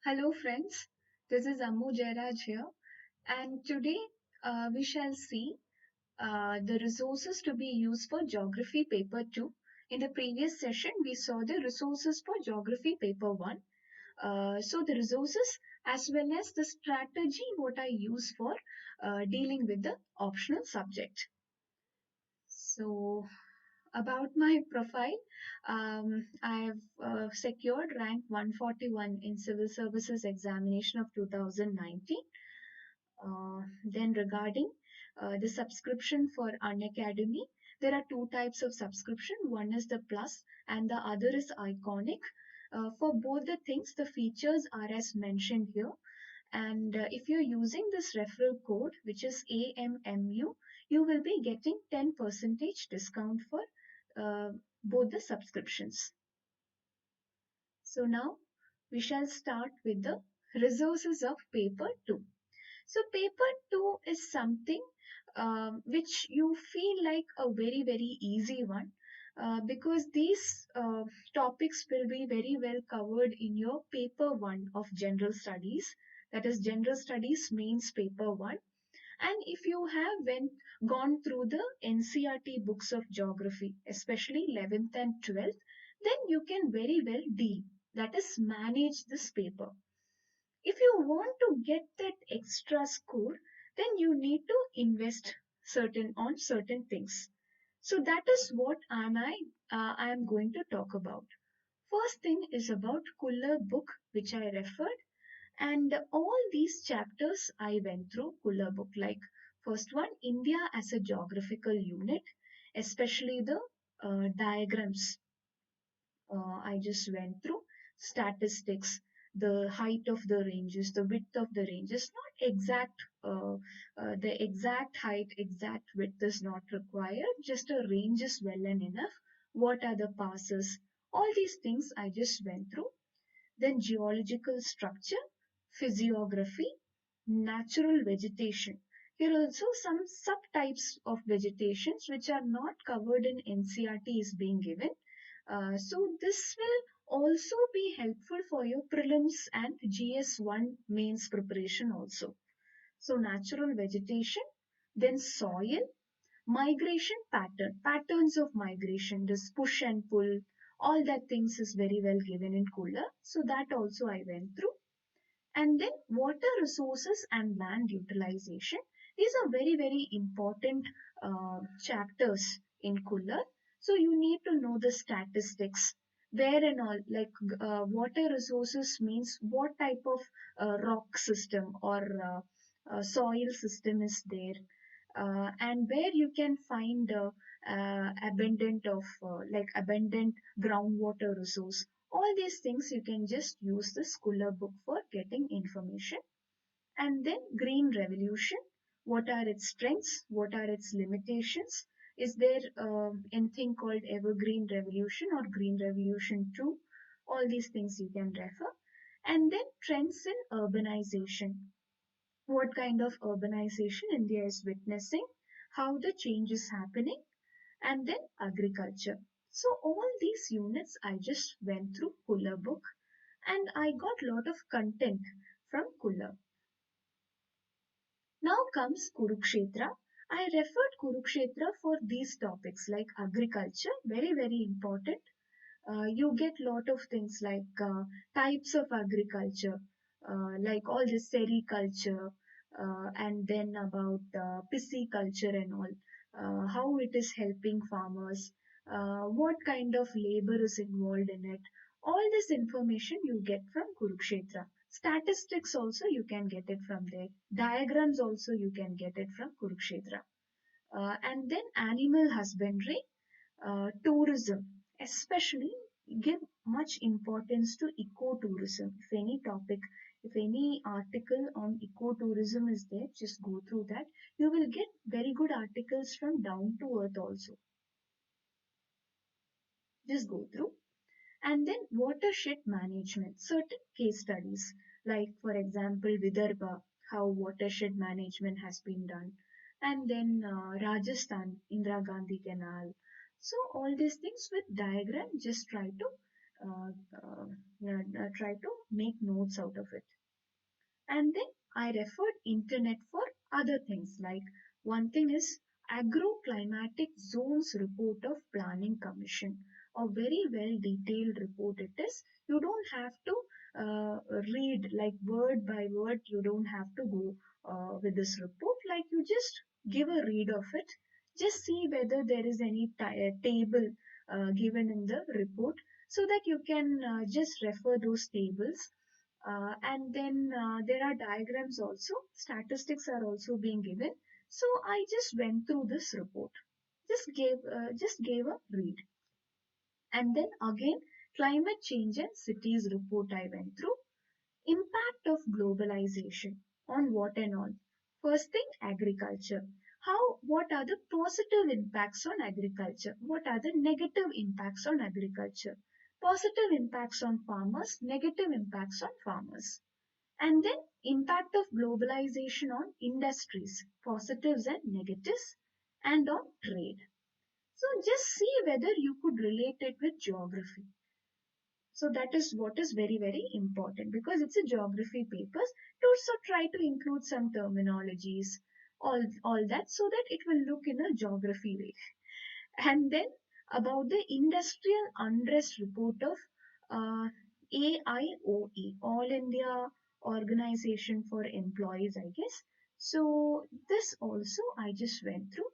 Hello, friends. This is Ammu Jayaraj here, and today we shall see the resources to be used for Geography Paper 2. In the previous session, we saw the resources for Geography Paper 1. So, the resources as well as the strategy what I use for dealing with the optional subject. So, about my profile, I have secured rank 141 in Civil Services Examination of 2019. Then regarding the subscription for Unacademy, there are two types of subscription. One is the plus and the other is iconic. For both the things, the features are as mentioned here. And if you're using this referral code, which is AMMU, you will be getting 10% discount for both the subscriptions. So now we shall start with the resources of paper 2. So paper 2 is something which you feel like a very easy one because these topics will be very well covered in your paper 1 of general studies, that is general studies mains paper 1. And if you have gone through the NCRT books of geography, especially 11th and 12th, then you can very well deal, that is manage this paper. If you want to get that extra score, then you need to invest on certain things. So that is what I am going to talk about. First thing is about Kuller book, which I referred, and all these chapters I went through Kuller book. Like first one, India as a geographical unit, especially the diagrams I just went through, statistics, the height of the ranges, the width of the ranges, not the exact height, exact width is not required, just a range is well and enough. What are the passes? All these things I just went through. Then geological structure, physiography, natural vegetation. Here are also some subtypes of vegetations which are not covered in NCRT is being given. So this will also be helpful for your prelims and GS1 mains preparation also. So natural vegetation, then soil, migration patterns of migration, this push and pull, all that things is very well given in Kuller. So that also I went through. And then water resources and land utilization. These are very important chapters in Kuller. So you need to know the statistics, where and all, like water resources means what type of rock system or soil system is there, and where you can find abundant groundwater resource. All these things you can just use the Kuller book for getting information. And then green revolution, what are its strengths, what are its limitations, is there anything called evergreen revolution or green revolution 2? All these things you can refer. And then trends in urbanization, what kind of urbanization India is witnessing, how the change is happening, and then agriculture. So all these units I just went through Kuller book, and I got lot of content from Kuller. Now comes Kurukshetra. I referred Kurukshetra for these topics like agriculture, very important. You get lot of things like types of agriculture, like all this sericulture, and then about pisciculture and all, how it is helping farmers, what kind of labor is involved in it. All this information you get from Kurukshetra. Statistics also you can get it from there. Diagrams also you can get it from Kurukshetra. And then animal husbandry, tourism, especially give much importance to ecotourism. If any topic, if any article on ecotourism is there, just go through that. You will get very good articles from Down to Earth also. Just go through. And then watershed management, certain case studies, like for example, Vidarbha, how watershed management has been done. And then Rajasthan, Indira Gandhi Canal. So all these things with diagram, just try to uh, try to make notes out of it. And then I referred internet for other things, like one thing is agroclimatic zones report of planning commission, a very well detailed report it is. You don't have to read like word by word, you don't have to go with this report, like you just give a read of it, just see whether there is any table given in the report, so that you can just refer those tables. And then there are diagrams also, statistics are also being given. So I just went through this report, just gave a read. And then again, climate change and cities report I went through. Impact of globalization on what and all. First thing, agriculture. What are the positive impacts on agriculture? What are the negative impacts on agriculture? Positive impacts on farmers, negative impacts on farmers. And then impact of globalization on industries, positives and negatives, and on trade. So just see whether you could relate it with geography. So that is what is very, very important, because it's a geography paper. To also try to include some terminologies, all that, so that it will look in a geography way. And then about the industrial unrest report of AIOE, All India Organization for Employees, I guess. So this also I just went through.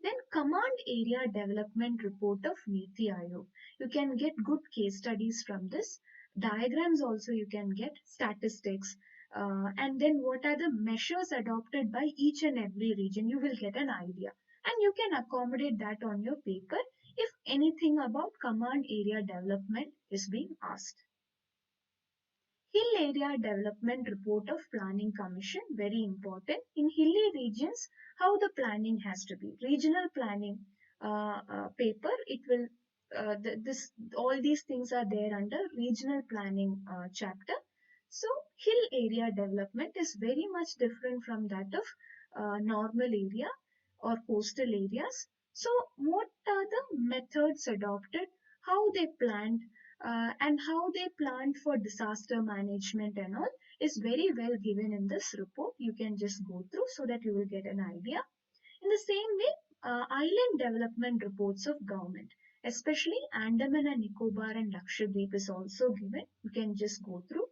Then Command Area Development Report of Niti Aayog. You can get good case studies from this. Diagrams also you can get, statistics. And then what are the measures adopted by each and every region? You will get an idea. And you can accommodate that on your paper if anything about command area development is being asked. Hill Area Development Report of Planning Commission, very important. In hilly regions, how the planning has to be. Regional planning paper, it will, this all these things are there under regional planning chapter. So hill area development is very much different from that of normal area or coastal areas. So what are the methods adopted, how they planned, and how they planned for disaster management and all is very well given in this report. You can just go through so that you will get an idea. In the same way, island development reports of government, especially Andaman and Nicobar and Lakshadweep is also given. You can just go through.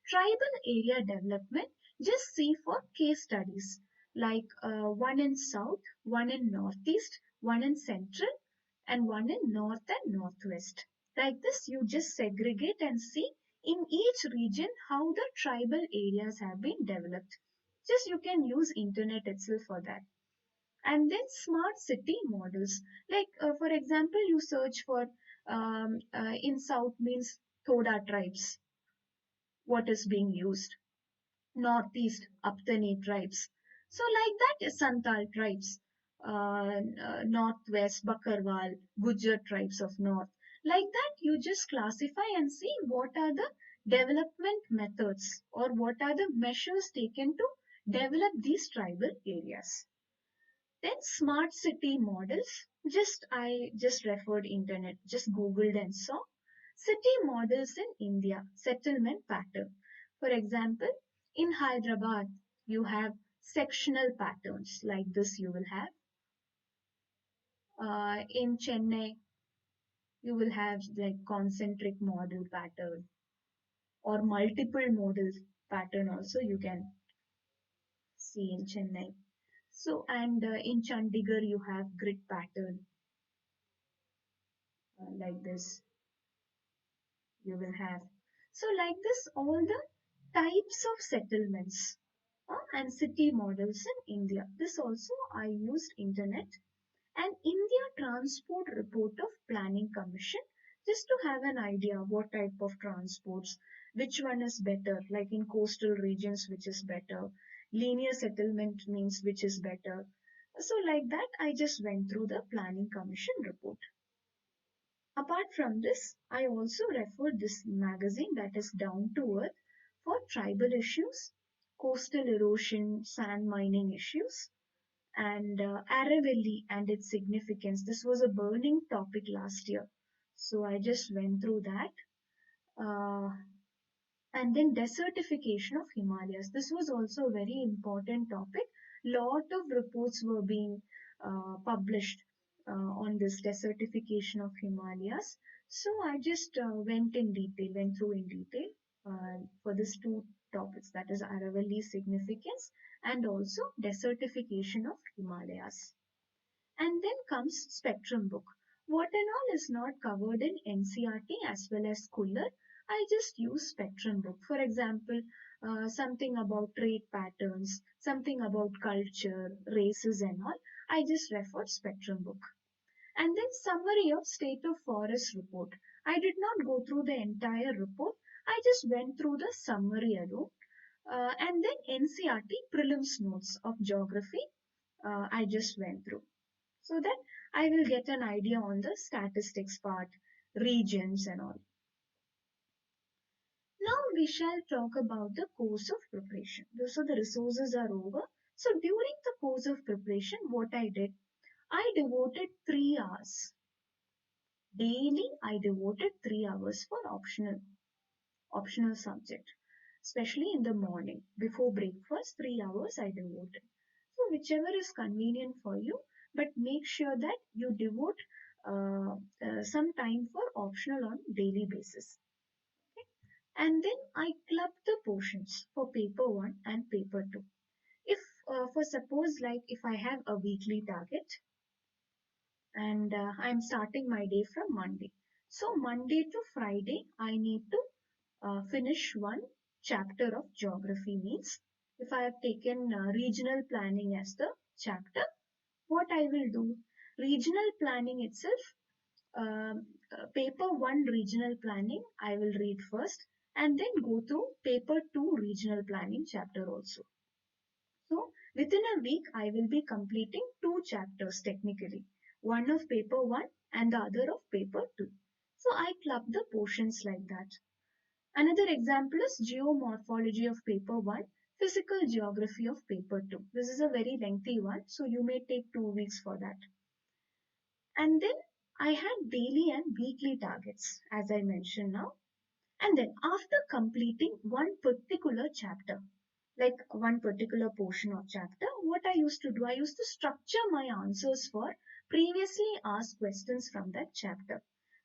Tribal area development, just see for case studies, like one in south, one in northeast, one in central, and one in north and northwest. Like this, you just segregate and see in each region how the tribal areas have been developed. Just you can use internet itself for that. And then smart city models, like for example, you search for in south means Thoda tribes, what is being used. Northeast Aptani tribes. So like that is Santal tribes. Northwest Bakarwal, Gujar tribes of North. Like that, you just classify and see what are the development methods or what are the measures taken to develop these tribal areas. Then smart city models. I just referred internet, just googled and saw city models in India, settlement pattern. For example, in Hyderabad, you have sectional patterns like this. You will have in Chennai, you will have like concentric model pattern or multiple model pattern. Also, you can see in Chennai. So, and in Chandigarh, you have grid pattern like this. You will have. So like this, all the types of settlements and city models in India. This also I used internet and India Transport Report of Planning Commission, just to have an idea what type of transports, which one is better, like in coastal regions, which is better, linear settlement means which is better. So like that, I just went through the Planning Commission report. Apart from this, I also referred this magazine, that is Down to Earth, for tribal issues, coastal erosion, sand mining issues, and Aravalli and its significance. This was a burning topic last year. So I just went through that. Uh, and then desertification of Himalayas. This was also a very important topic. Lot of reports were being published on this desertification of Himalayas. So I just went through in detail for these two topics, that is Aravalli significance and also desertification of Himalayas. And then comes spectrum book. What and all is not covered in NCRT as well as Schooler. I just use spectrum book. For example, something about trade patterns, something about culture, races and all. I just referred spectrum book. And then summary of state of forest report. I did not go through the entire report. I just went through the summary alone. And then NCRT prelims notes of geography. I just went through so that I will get an idea on the statistics part, regions and all. Now we shall talk about the course of preparation. So the resources are over. So during the course of preparation, what I did, I devoted 3 hours. Daily, I devoted 3 hours for optional subject, especially in the morning. Before breakfast, 3 hours I devoted. So whichever is convenient for you, but make sure that you devote some time for optional on daily basis. Okay? And then I club the portions for paper 1 and paper 2. If for suppose like if I have a weekly target and I'm starting my day from Monday. So Monday to Friday, I need to finish one chapter of geography. Means if I have taken regional planning as the chapter, what I will do, regional planning itself, paper 1 regional planning I will read first and then go through paper 2 regional planning chapter also. So within a week I will be completing 2 chapters technically, one of paper 1 and the other of paper 2. So I club the portions like that. Another example is geomorphology of paper 1, physical geography of paper 2. This is a very lengthy one, so you may take 2 weeks for that. And then I had daily and weekly targets, as I mentioned now. And then after completing one particular chapter, like one particular portion of chapter, what I used to do, I used to structure my answers for previously asked questions from that chapter.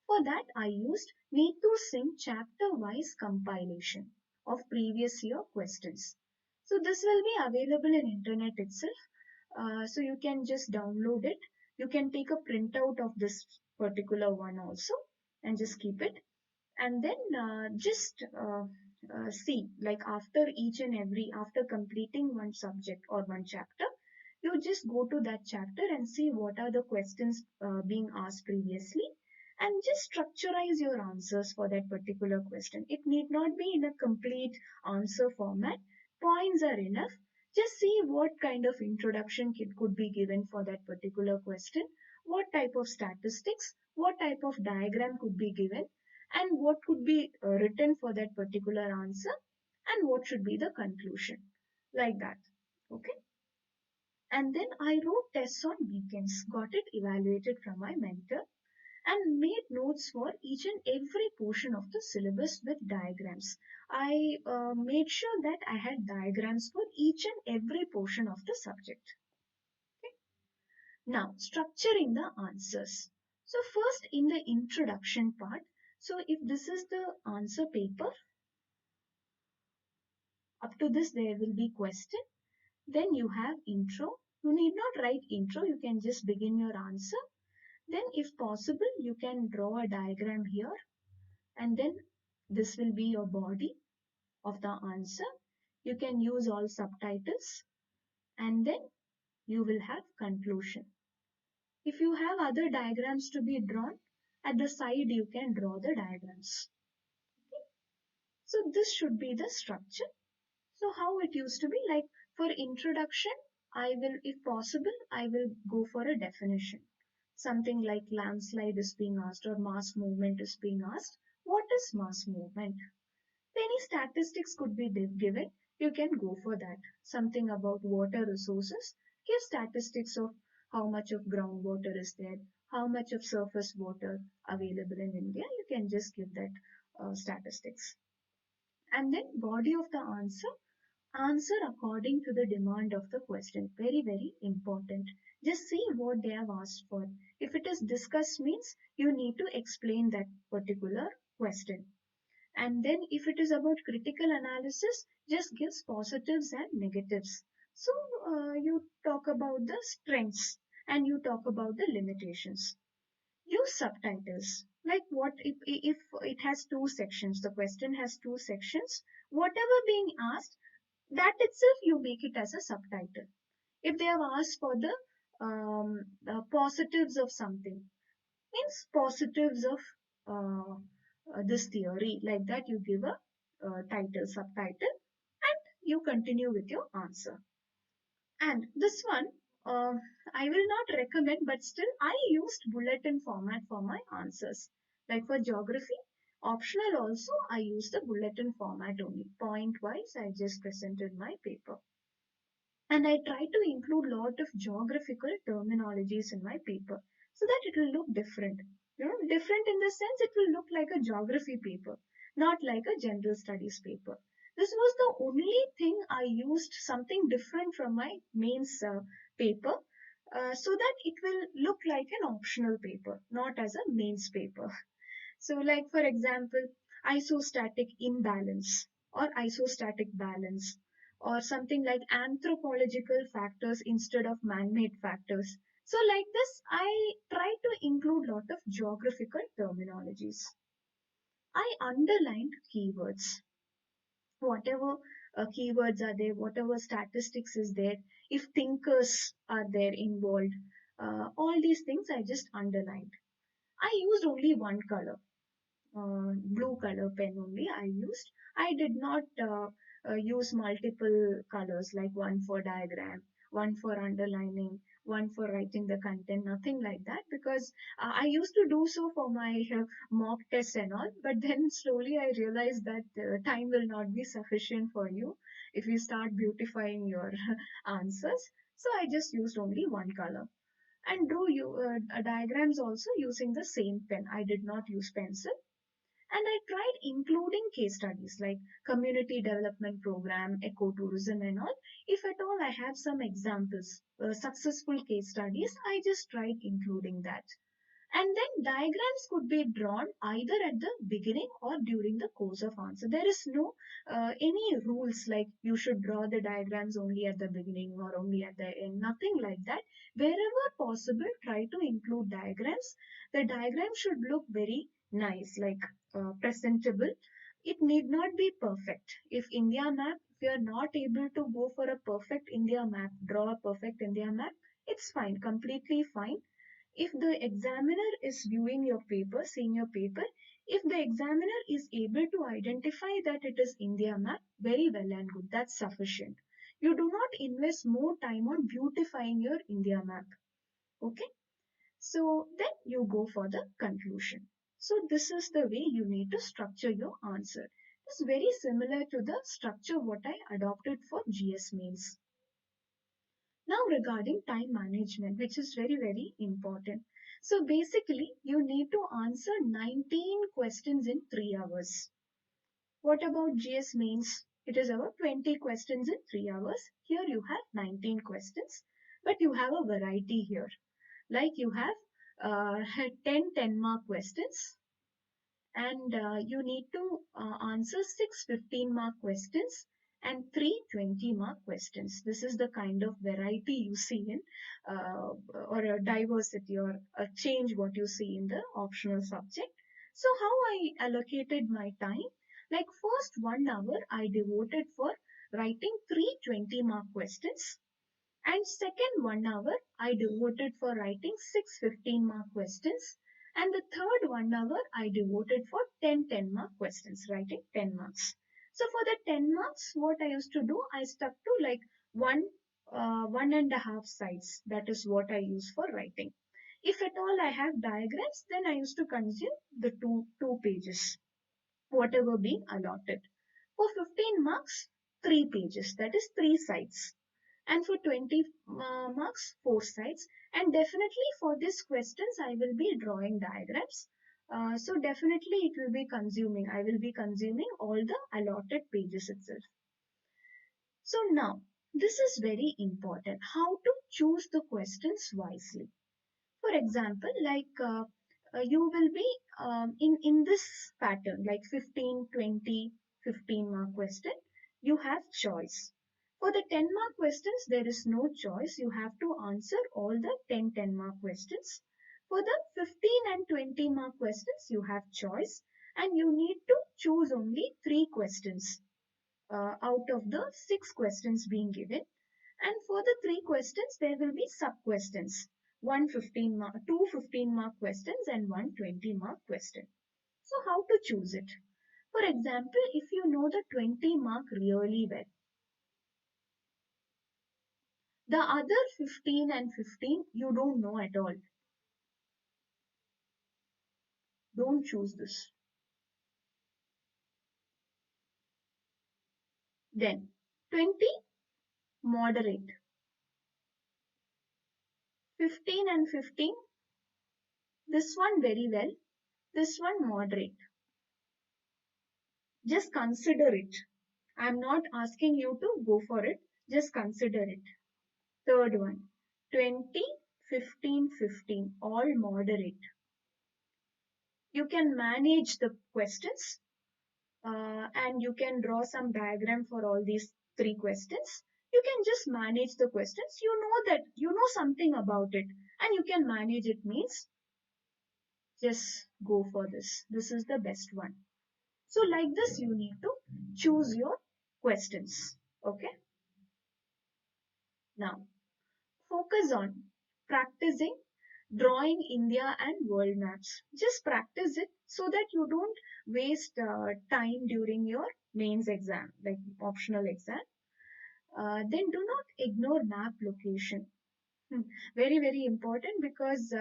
For that, I used Neetu Singh chapter-wise compilation of previous year questions. So this will be available in internet itself. So you can just download it. You can take a printout of this particular one also and just keep it. And then just see, like after each and every, after completing one subject or one chapter, you just go to that chapter and see what are the questions being asked previously and just structurize your answers for that particular question. It need not be in a complete answer format. Points are enough. Just see what kind of introduction could be given for that particular question, what type of statistics, what type of diagram could be given, and what could be written for that particular answer, and what should be the conclusion. Like that. Okay. And then I wrote tests on weekends, got it evaluated from my mentor, and made notes for each and every portion of the syllabus with diagrams. I made sure that I had diagrams for each and every portion of the subject. Okay. Now, structuring the answers. So first in the introduction part, so if this is the answer paper, up to this there will be question. Then you have intro. You need not write intro, you can just begin your answer. Then if possible, you can draw a diagram here and then this will be your body of the answer. You can use all subtitles and then you will have conclusion. If you have other diagrams to be drawn, at the side you can draw the diagrams. Okay? So this should be the structure. So how it used to be, like for introduction, I will, if possible, I will go for a definition. Something like landslide is being asked or mass movement is being asked. What is mass movement? Any statistics could be given. You can go for that. Something about water resources. Give statistics of how much of groundwater is there, how much of surface water available in India. You can just give that. statistics. And then body of the answer according to the demand of the question. Very, very important. Just see what they have asked for. If it is discussed means you need to explain that particular question. And then if it is about critical analysis, just gives positives and negatives. So you talk about the strengths and you talk about the limitations. Use subtitles. Like what if it has two sections, the question has two sections, whatever being asked, that itself you make it as a subtitle. If they have asked for the positives of something, means positives of this theory, like that you give a title, subtitle, and you continue with your answer. And this one, uh, I will not recommend, but still I used bulletin format for my answers. Like for geography, optional also, I use the bulletin format only. Point wise, I just presented my paper. And I try to include lot of geographical terminologies in my paper so that it will look different. Different in the sense it will look like a geography paper, not like a general studies paper. This was the only thing I used something different from my mains paper so that it will look like an optional paper, not as a mains paper. So, like for example, isostatic imbalance or isostatic balance, or something like anthropological factors instead of man-made factors. So, like this, I try to include lot of geographical terminologies. I underlined keywords. Whatever keywords are there, whatever statistics is there, if thinkers are there involved, all these things I just underlined. I used only one color, blue color pen only I used. I did not use multiple colors, like one for diagram, one for underlining, one for writing the content, nothing like that, because I used to do so for my mock test and all, but then slowly I realized that time will not be sufficient for you if you start beautifying your answers. So I just used only one color and drew you diagrams also using the same pen. I did not use pencil, and I tried including case studies like community development program, ecotourism and all. If at all I have some examples, successful case studies, I just tried including that. And then diagrams could be drawn either at the beginning or during the course of answer. There is no any rules like you should draw the diagrams only at the beginning or only at the end. Nothing like that. Wherever possible, try to include diagrams. The diagram should look very nice, like presentable. It need not be perfect. If India map, if you are not able to go for a perfect India map, draw a perfect India map, it's fine, completely fine. If the examiner is viewing your paper, seeing your paper, if the examiner is able to identify that it is India map, very well and good, that's sufficient. You do not invest more time on beautifying your India map. Okay, so then you go for the conclusion. So this is the way you need to structure your answer. It's very similar to the structure what I adopted for GS mains. Now regarding time management, which is very, very important. So basically, you need to answer 19 questions in 3 hours. What about GS mains? It is about 20 questions in 3 hours. Here you have 19 questions, but you have a variety here. Like you have 10 mark questions, and you need to answer 6 15-mark questions and 3 20-mark questions. This is the kind of variety you see in or a diversity or a change what you see in the optional subject. So how I allocated my time, like first 1 hour I devoted for writing 3 20-mark questions, and second 1 hour I devoted for writing 6 15-mark questions. And the third 1 hour I devoted for 10 10-mark questions, writing 10 marks. So for the 10 marks, what I used to do, I stuck to like one and a half sides. That is what I use for writing. If at all I have diagrams, then I used to consume the two pages, whatever being allotted. For 15 marks, 3 pages, that is 3 sides, and for 20 marks 4 sides. And definitely for these questions I will be drawing diagrams So definitely it will be consuming. I will be consuming all the allotted pages itself. So now, this is very important. How to choose the questions wisely. For example, you will be in this pattern, like 15, 20, 15 mark question, you have choice. For the 10 mark questions, there is no choice. You have to answer all the 10 mark questions. For the 15 and 20 mark questions, you have choice, and you need to choose only 3 questions out of the 6 questions being given. And for the 3 questions, there will be sub questions. One 15 mark, two 15 mark questions and one 20 mark question. So how to choose it? For example, if you know the 20 mark really well, the other 15 and 15 you don't know at all, don't choose this. Then 20, moderate. 15 and 15, this one very well, this one moderate. Just consider it. I'm not asking you to go for it, just consider it. Third one, 20, 15, 15, all moderate. You can manage the questions and you can draw some diagram for all these 3 questions. You can just manage the questions. You know that you know something about it and you can manage it, means just go for this. This is the best one. So like this, you need to choose your questions. Okay. Now, focus on practicing drawing India and world maps. Just practice it so that you don't waste time during your mains exam, like optional exam. Then do not ignore map location. Very, very important because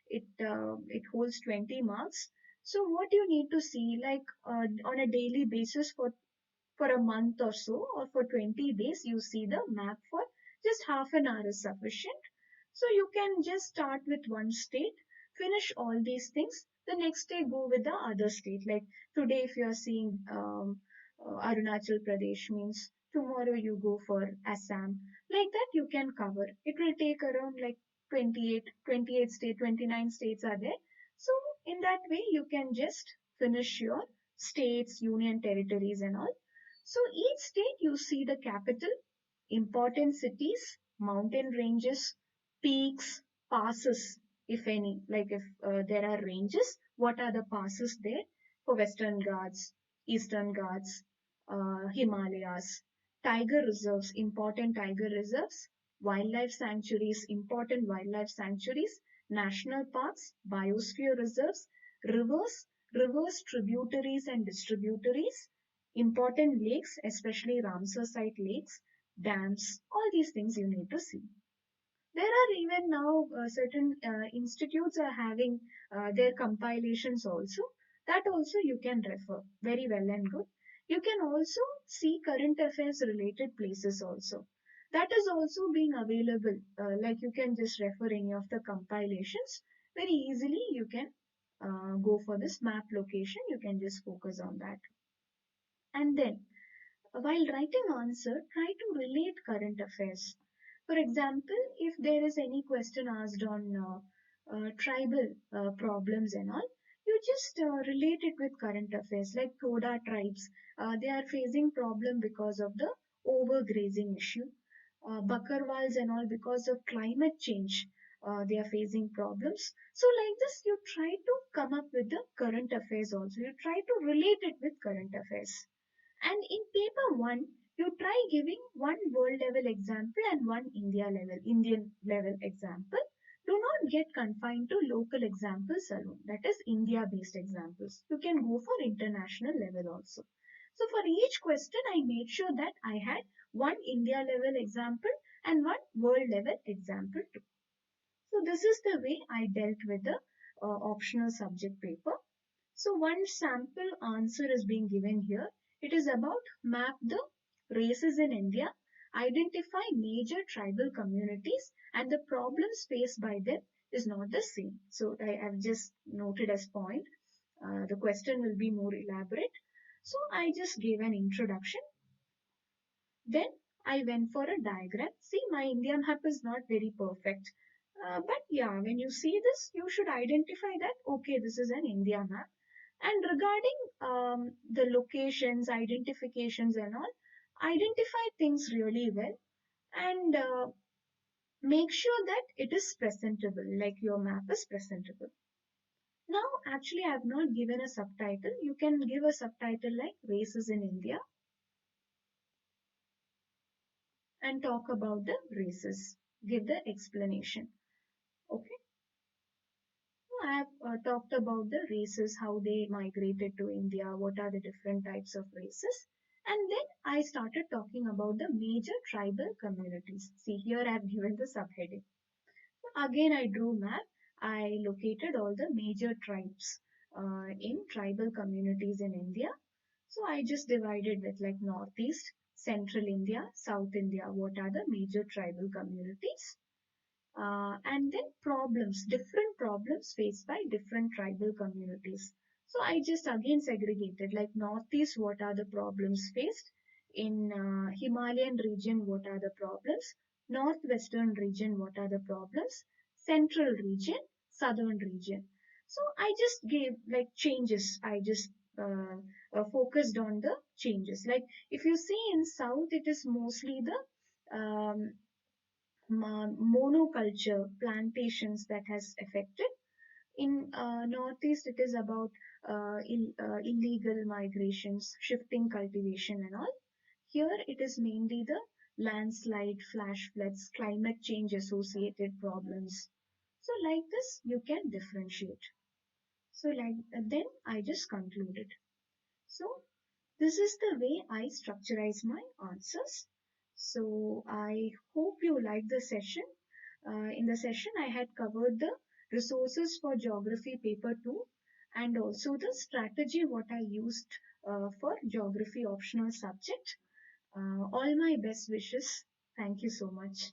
it holds 20 marks. So what you need to see, like on a daily basis for a month or so, or for 20 days, you see the map for just half an hour is sufficient. So you can just start with one state, finish all these things. The next day, go with the other state. Like today, if you are seeing Arunachal Pradesh, means tomorrow you go for Assam. Like that, you can cover. It will take around like 28 states, 29 states are there. So in that way, you can just finish your states, union territories, and all. So each state you see the capital, important cities, mountain ranges, peaks, passes, if any. Like if there are ranges, what are the passes there for Western Ghats, Eastern Ghats, Himalayas, tiger reserves, important tiger reserves, wildlife sanctuaries, important wildlife sanctuaries, national parks, biosphere reserves, rivers, rivers, tributaries and distributaries, important lakes, especially Ramsar site lakes, dams, all these things you need to see. There are even now certain institutes are having their compilations also. That also you can refer very well and good. You can also see current affairs related places also. That is also being available. Like you can just refer any of the compilations. Very easily you can go for this map location. You can just focus on that. And then while writing answer, try to relate current affairs. For example, if there is any question asked on tribal problems and all, you just relate it with current affairs. Like Toda tribes, they are facing problem because of the overgrazing issue. Bakarwals and all, because of climate change, they are facing problems. So like this, you try to come up with the current affairs also. You try to relate it with current affairs. And in paper one, you try giving one world level example and one Indian level example. Do not get confined to local examples alone. That is India based examples. You can go for international level also. So for each question, I made sure that I had one India level example and one world level example too. So this is the way I dealt with the optional subject paper. So one sample answer is being given here. It is about map the races in India, identify major tribal communities, and the problems faced by them is not the same. So I have just noted as point. the question will be more elaborate. So I just gave an introduction. Then I went for a diagram. See, my India map is not very perfect. But yeah, when you see this, you should identify that, okay, this is an India map. And regarding the locations, identifications and all, identify things really well and make sure that it is presentable, like your map is presentable. Now, actually, I have not given a subtitle. You can give a subtitle like Races in India and talk about the races. Give the explanation. Okay. So I have talked about the races, how they migrated to India, what are the different types of races. And then I started talking about the major tribal communities. See, here I have given the subheading. Again, I drew map. I located all the major tribes in tribal communities in India. So I just divided with like Northeast, Central India, South India. What are the major tribal communities? And then problems, different problems faced by different tribal communities. So I just again segregated like Northeast, what are the problems faced? In Himalayan region, what are the problems? Northwestern region, what are the problems? Central region, Southern region. So I just gave like changes. I just focused on the changes. Like if you see in South, it is mostly the monoculture plantations that has affected. In Northeast, it is about illegal migrations, shifting cultivation and all. Here, it is mainly the landslide, flash floods, climate change associated problems. So, like this, you can differentiate. So, like then I just concluded. So, this is the way I structurize my answers. So I hope you like the session. In the session, I had covered the resources for geography paper 2 and also the strategy what I used for geography optional subject. All my best wishes. Thank you so much.